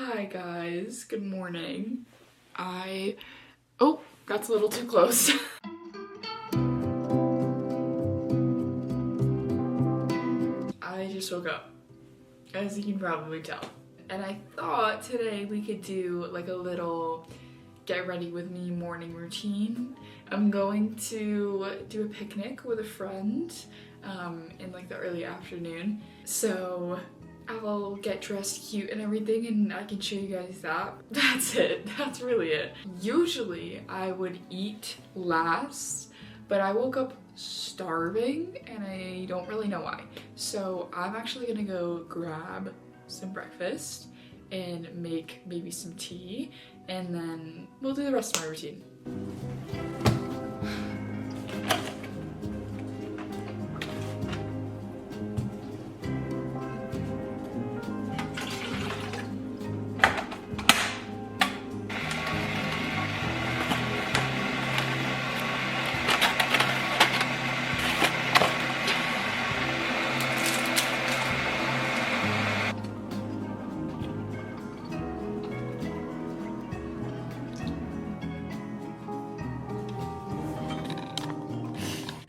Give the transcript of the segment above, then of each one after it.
Hi guys, good morning. Oh, that's a little too close. I just woke up, as you can probably tell. And I thought today we could do like a little get ready with me morning routine. I'm going to do a picnic with a friend in like the early afternoon. So I'll get dressed cute and everything and I can show you guys that. That's it. That's really it. Usually I would eat last, but I woke up starving and I don't really know why. So I'm actually gonna go grab some breakfast and make maybe some tea, and then we'll do the rest of my routine.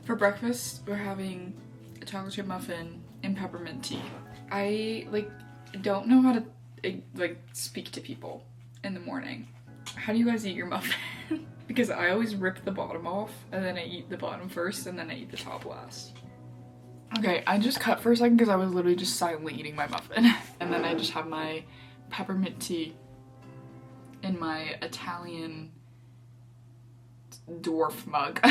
For breakfast, we're having a chocolate chip muffin and peppermint tea. I don't know how to speak to people in the morning. How do you guys eat your muffin? Because I always rip the bottom off and then I eat the bottom first and then I eat the top last. Okay, I just cut for a second because I was literally just silently eating my muffin. And then I just have my peppermint tea in my Italian dwarf mug.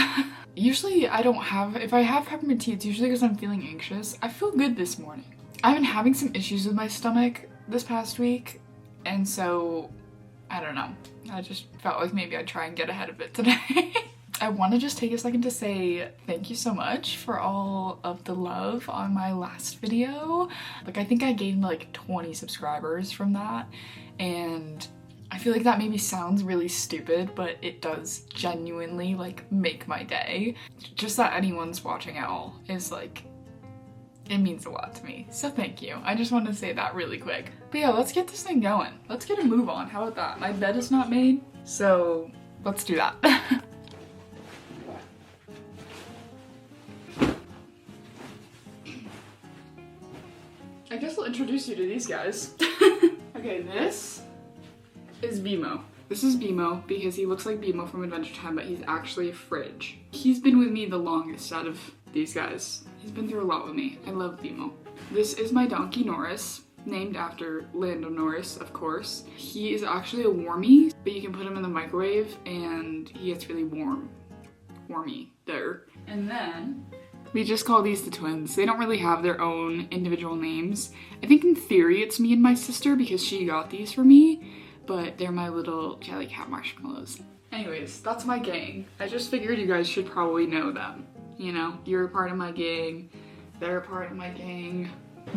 Usually if I have peppermint tea, it's usually because I'm feeling anxious. I feel good this morning. I've been having some issues with my stomach this past week, and so I don't know. I just felt like maybe I'd try and get ahead of it today. I want to just take a second to say thank you so much for all of the love on my last video. Like, I think I gained like 20 subscribers from that, and I feel like that maybe sounds really stupid, but it does genuinely like make my day. Just that anyone's watching at all is like, it means a lot to me. So thank you. I just wanted to say that really quick. But yeah, let's get this thing going. Let's get a move on. How about that? My bed is not made, so let's do that. I guess I'll introduce you to these guys. Okay, this is Bimo. This is Bimo because he looks like Bimo from Adventure Time, but he's actually a fridge. He's been with me the longest out of these guys. He's been through a lot with me. I love Bimo. This is my donkey Norris, named after Lando Norris, of course. He is actually a warmie, but you can put him in the microwave and he gets really warm. Warmy there. And then we just call these the twins. They don't really have their own individual names. I think in theory it's me and my sister because she got these for me, but they're my little jelly cat marshmallows. Anyways, that's my gang. I just figured you guys should probably know them. You know, you're a part of my gang, they're a part of my gang.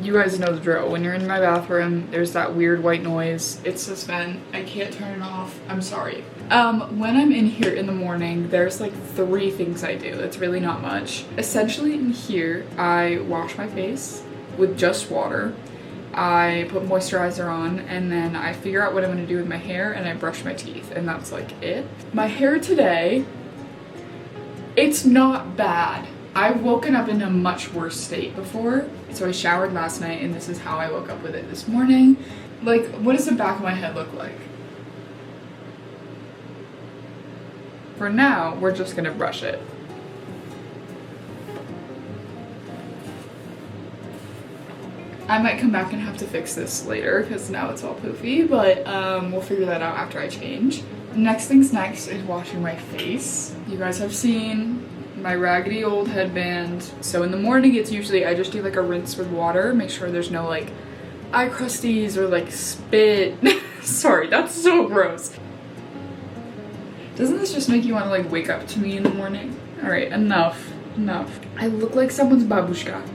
You guys know the drill. When you're in my bathroom, there's that weird white noise. It's this vent. I can't turn it off. I'm sorry. When I'm in here in the morning, there's like 3 things I do. It's really not much. Essentially in here, I wash my face with just water. I put moisturizer on, and then I figure out what I'm gonna do with my hair, and I brush my teeth, and that's like it. My hair today, it's not bad. I've woken up in a much worse state before, so I showered last night, and this is how I woke up with it this morning. Like, what does the back of my head look like? For now, we're just gonna brush it. I might come back and have to fix this later because now it's all poofy, but we'll figure that out after I change. Next thing's next is washing my face. You guys have seen my raggedy old headband. So in the morning, it's usually, I just do like a rinse with water, make sure there's no like eye crusties or like spit. Sorry, that's so gross. Doesn't this just make you want to like wake up to me in the morning? All right, enough. I look like someone's babushka.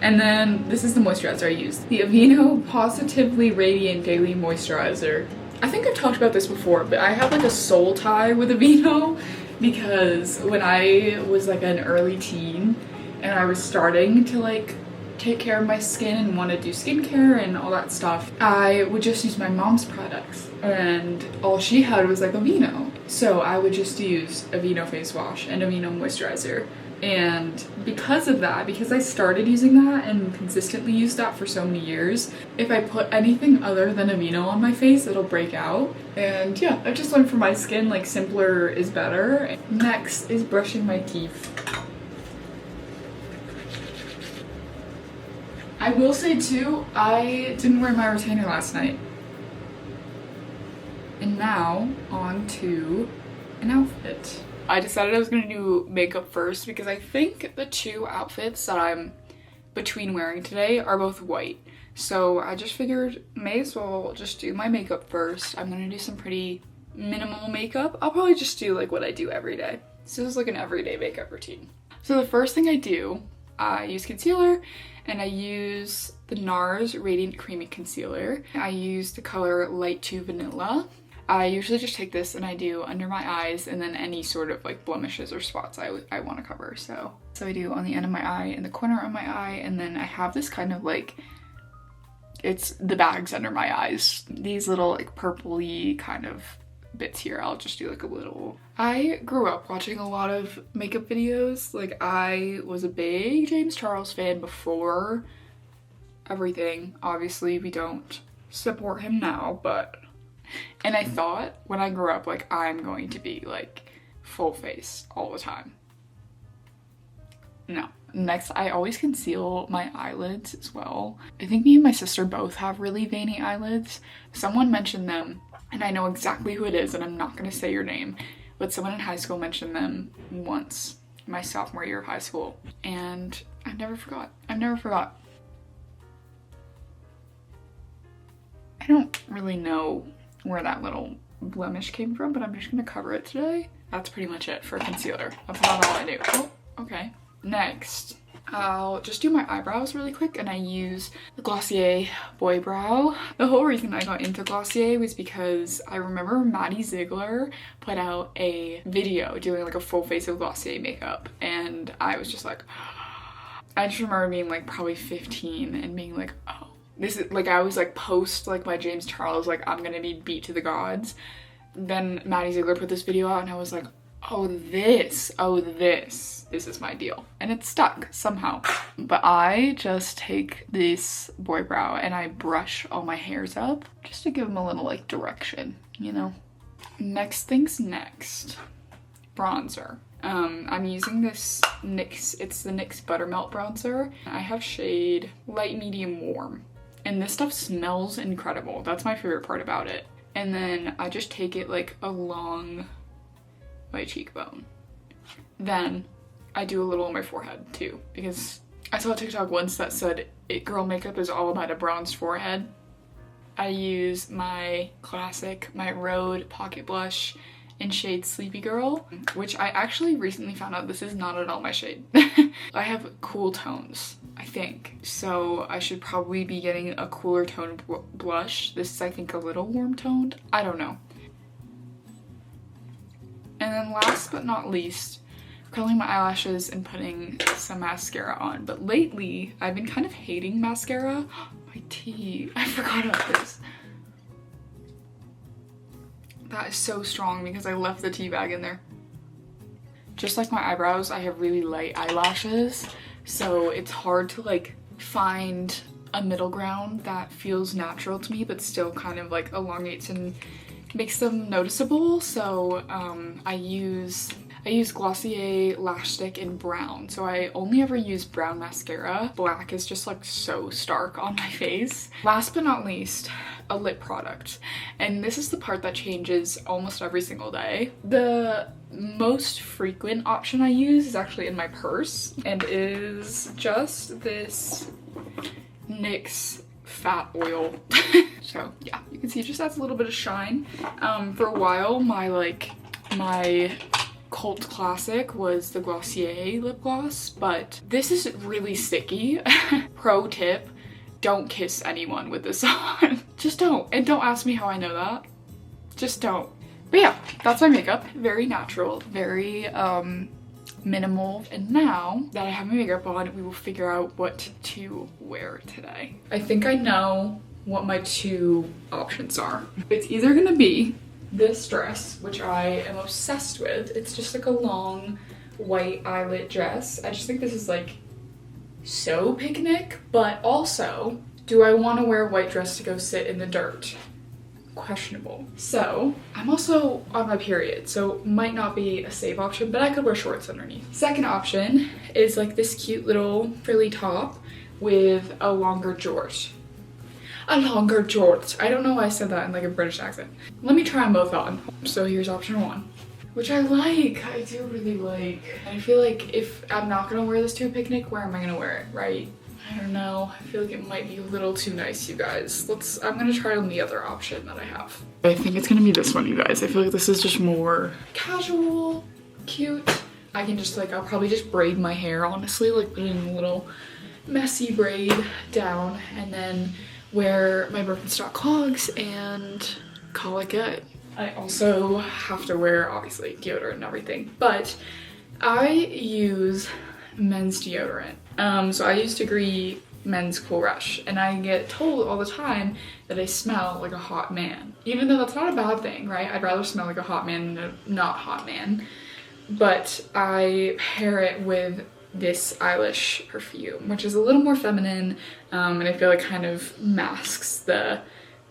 And then this is the moisturizer I use. The Aveeno Positively Radiant Daily Moisturizer. I think I've talked about this before, but I have like a soul tie with Aveeno because when I was like an early teen and I was starting to like take care of my skin and want to do skincare and all that stuff, I would just use my mom's products, and all she had was like Aveeno. So I would just use Aveeno face wash and Aveeno moisturizer. And because of that, because I started using that and consistently used that for so many years, if I put anything other than Aveeno on my face, it'll break out. And yeah, I've just learned for my skin, like, simpler is better. Next is brushing my teeth. I will say too, I didn't wear my retainer last night. And now, on to an outfit. I decided I was gonna do makeup first because I think the two outfits that I'm between wearing today are both white. So I just figured may as well just do my makeup first. I'm gonna do some pretty minimal makeup. I'll probably just do like what I do every day. So this is like an everyday makeup routine. So the first thing I do, I use concealer, and I use the NARS Radiant Creamy Concealer. I use the color Light to Vanilla. I usually just take this and I do under my eyes and then any sort of like blemishes or spots I want to cover. So I do on the end of my eye and the corner of my eye, and then I have this kind of like, it's the bags under my eyes. These little like purpley kind of bits here. I'll just do like a little. I grew up watching a lot of makeup videos. Like, I was a big James Charles fan before everything. Obviously we don't support him now, but, and I thought when I grew up, like, I'm going to be like full face all the time. No. Next, I always conceal my eyelids as well. I think me and my sister both have really veiny eyelids. Someone mentioned them, and I know exactly who it is, and I'm not gonna say your name, but someone in high school mentioned them once, my sophomore year of high school, and I never forgot. I never forgot. I don't really know where that little blemish came from, but I'm just gonna cover it today. That's pretty much it for concealer. That's about all I do. Oh, okay. Next, I'll just do my eyebrows really quick, and I use the Glossier Boy Brow. The whole reason I got into Glossier was because I remember Maddie Ziegler put out a video doing like a full face of Glossier makeup, and I was just like, I just remember being like probably 15 and being like, oh, this is like, I was like post like my James Charles, like I'm gonna be beat to the gods. Then Maddie Ziegler put this video out and I was like, oh this is my deal. And it stuck somehow. But I just take this Boy Brow and I brush all my hairs up just to give them a little like direction, you know? Next thing's next. Bronzer. I'm using this NYX, it's the NYX Buttermelt bronzer. I have shade Light Medium Warm. And this stuff smells incredible. That's my favorite part about it. And then I just take it like along my cheekbone. Then I do a little on my forehead too, because I saw a TikTok once that said it girl makeup is all about a bronzed forehead. I use my classic, my Rhode Pocket Blush in shade Sleepy Girl, which I actually recently found out this is not at all my shade. I have cool tones, I think. So I should probably be getting a cooler toned blush. This is, I think, a little warm toned. I don't know. And then last but not least, curling my eyelashes and putting some mascara on. But lately, I've been kind of hating mascara. My tea, I forgot about this. That is so strong because I left the tea bag in there. Just like my eyebrows, I have really light eyelashes. So it's hard to like find a middle ground that feels natural to me, but still kind of like elongates and makes them noticeable. So I use Glossier Lash Stick in brown. So I only ever use brown mascara. Black is just like so stark on my face. Last but not least, a lip product. And this is the part that changes almost every single day. The most frequent option I use is actually in my purse, and is just this NYX fat oil. So yeah, you can see it just adds a little bit of shine. For a while, my cult classic was the Glossier lip gloss, but this is really sticky. Pro tip, don't kiss anyone with this on. Just don't. And don't ask me how I know that. Just don't. But yeah, that's my makeup. Very natural, very minimal. And now that I have my makeup on, we will figure out what to wear today. I think I know what my two options are. It's either gonna be this dress, which I am obsessed with. It's just like a long white eyelet dress. I just think this is like so picnic, but also, do I want to wear a white dress to go sit in the dirt? Questionable. So I'm also on my period, so might not be a safe option, but I could wear shorts underneath. Second option is like this cute little frilly top with a longer jort. A longer jort. I don't know why I said that in like a British accent. Let me try them both on. So here's option one, which I like. I do really like. I feel like if I'm not gonna wear this to a picnic, where am I gonna wear it, right? I don't know. I feel like it might be a little too nice, you guys. I'm gonna try on the other option that I have. I think it's gonna be this one, you guys. I feel like this is just more casual, cute. I can just like, I'll probably just braid my hair, honestly, like put it in a little messy braid down and then wear my Birkenstock clogs and call it good. I also have to wear, obviously, deodorant and everything, but I use men's deodorant. So I use Degree Men's Cool Rush, and I get told all the time that I smell like a hot man. Even though that's not a bad thing, right? I'd rather smell like a hot man than a not hot man. But I pair it with this Eilish perfume, which is a little more feminine, and I feel like kind of masks the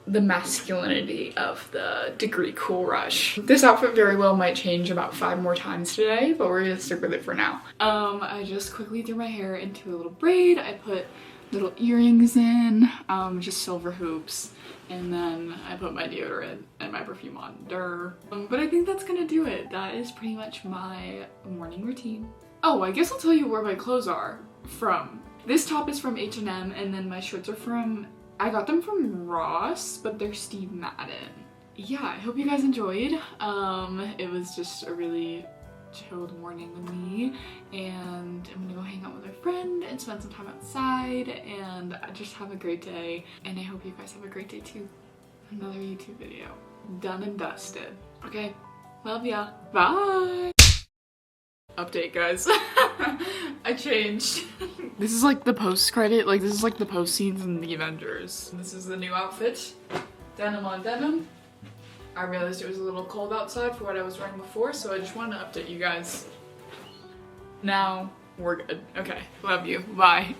masculinity of the Degree Cool Rush. This outfit very well might change about 5 more times today, but we're gonna stick with it for now. I just quickly threw my hair into a little braid. I put little earrings in, just silver hoops, and then I put my deodorant and my perfume on. But I think that's gonna do it. That is pretty much my morning routine. Oh, I guess I'll tell you where my clothes are from. This top is from H&M, and then my shirts are from, I got them from Ross, but they're Steve Madden. Yeah, I hope you guys enjoyed. It was just a really chilled morning with me, and I'm gonna go hang out with a friend and spend some time outside and just have a great day. And I hope you guys have a great day too. Another YouTube video. Done and dusted. Okay, love ya. Bye! Update, guys. I changed. This is like the post-credit, like this is like the post scenes in the Avengers. This is the new outfit. Denim on denim. I realized it was a little cold outside for what I was wearing before, so I just wanted to update you guys. Now we're good. Okay, love you. Bye.